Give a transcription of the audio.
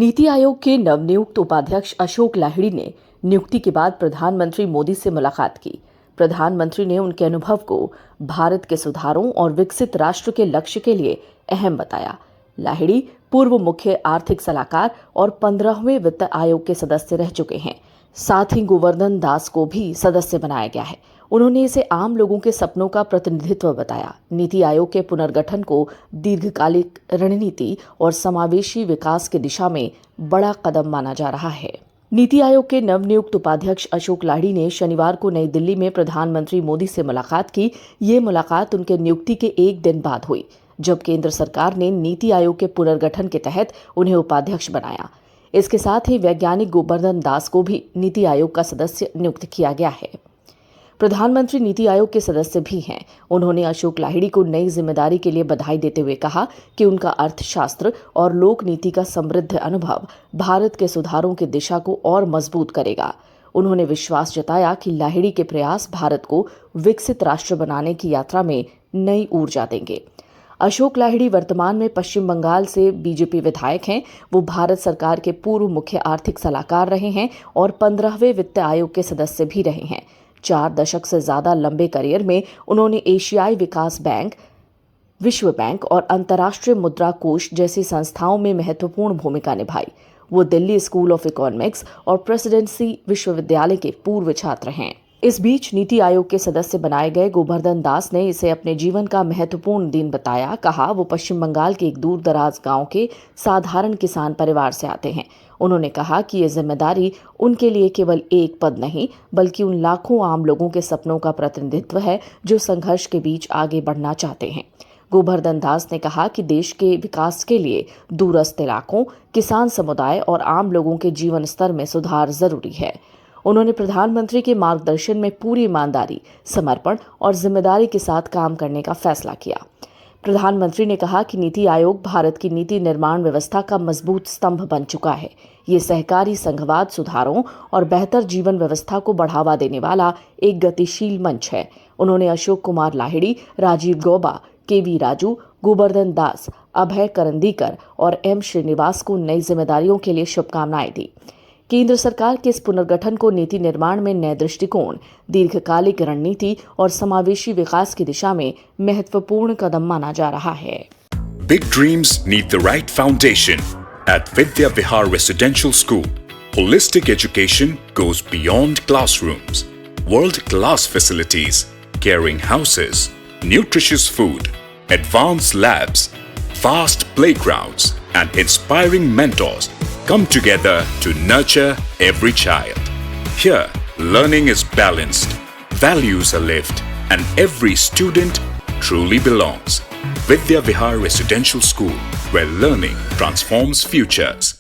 नीति आयोग के नवनियुक्त उपाध्यक्ष अशोक लाहिड़ी ने नियुक्ति के बाद प्रधानमंत्री मोदी से मुलाकात की। प्रधानमंत्री ने उनके अनुभव को भारत के सुधारों और विकसित राष्ट्र के लक्ष्य के लिए अहम बताया। लाहिड़ी पूर्व मुख्य आर्थिक सलाहकार और 15वें वित्त आयोग के सदस्य रह चुके हैं। साथ ही गोवर्धन दास को भी सदस्य बनाया गया है। उन्होंने इसे आम लोगों के सपनों का प्रतिनिधित्व बताया। नीति आयोग के पुनर्गठन को दीर्घकालिक रणनीति और समावेशी विकास की दिशा में बड़ा कदम माना जा रहा है। नीति आयोग के नवनियुक्त उपाध्यक्ष अशोक लाहिड़ी ने शनिवार को नई दिल्ली में प्रधानमंत्री मोदी से मुलाकात की। ये मुलाकात उनके नियुक्ति के एक दिन बाद हुई, जब केंद्र सरकार ने नीति आयोग के पुनर्गठन के तहत उन्हें उपाध्यक्ष बनाया। इसके साथ ही वैज्ञानिक गोवर्धन दास को भी नीति आयोग का सदस्य नियुक्त किया गया है। प्रधानमंत्री नीति आयोग के सदस्य भी हैं। उन्होंने अशोक लाहिड़ी को नई जिम्मेदारी के लिए बधाई देते हुए कहा कि उनका अर्थशास्त्र और लोक नीति का समृद्ध अनुभव भारत के सुधारों की दिशा को और मजबूत करेगा। उन्होंने विश्वास जताया कि लाहिड़ी के प्रयास भारत को विकसित राष्ट्र बनाने की यात्रा में नई ऊर्जा देंगे। अशोक लाहिड़ी वर्तमान में पश्चिम बंगाल से बीजेपी विधायक हैं। वो भारत सरकार के पूर्व मुख्य आर्थिक सलाहकार रहे हैं और 15वें वित्त आयोग के सदस्य भी रहे हैं। 4 दशक से ज्यादा लंबे करियर में उन्होंने एशियाई विकास बैंक, विश्व बैंक और अंतर्राष्ट्रीय मुद्रा कोष जैसी संस्थाओं में महत्वपूर्ण भूमिका निभाई। वो दिल्ली स्कूल ऑफ इकोनॉमिक्स और प्रेसिडेंसी विश्वविद्यालय के पूर्व छात्र हैं। इस बीच नीति आयोग के सदस्य बनाए गए गोवर्धन दास ने इसे अपने जीवन का महत्वपूर्ण दिन बताया। कहा वो पश्चिम बंगाल के एक दूर दराज गांव के साधारण किसान परिवार से आते हैं। उन्होंने कहा कि ये जिम्मेदारी उनके लिए केवल एक पद नहीं, बल्कि उन लाखों आम लोगों के सपनों का प्रतिनिधित्व है जो संघर्ष के बीच आगे बढ़ना चाहते हैं। गोवर्धन दास ने कहा कि देश के विकास के लिए दूरस्थ इलाकों, किसान समुदाय और आम लोगों के जीवन स्तर में सुधार जरूरी है। उन्होंने प्रधानमंत्री के मार्गदर्शन में पूरी ईमानदारी, समर्पण और जिम्मेदारी के साथ काम करने का फैसला किया। प्रधानमंत्री ने कहा कि नीति आयोग भारत की नीति निर्माण व्यवस्था का मजबूत स्तंभ बन चुका है। ये सहकारी संघवाद सुधारों और बेहतर जीवन व्यवस्था को बढ़ावा देने वाला एक गतिशील मंच है। उन्होंने अशोक कुमार लाहिड़ी, राजीव गौबा, केवी राजू, गोवर्धन दास, अभय करंदीकर और एम श्रीनिवास को नई जिम्मेदारियों के लिए शुभकामनाएं दी। केंद्र सरकार के इस पुनर्गठन को नीति निर्माण में नए दृष्टिकोण, दीर्घकालिक रणनीति और समावेशी विकास की दिशा में महत्वपूर्ण कदम माना जा रहा है। Big dreams need the right foundation. At Vidya Vihar Residential School, holistic education goes beyond classrooms. World-class facilities, caring houses, nutritious food, advanced labs, vast playgrounds, and inspiring mentors come together to nurture every child. Here, learning is balanced, values are lived, and every student truly belongs. Vidya Vihar Residential School, where learning transforms futures.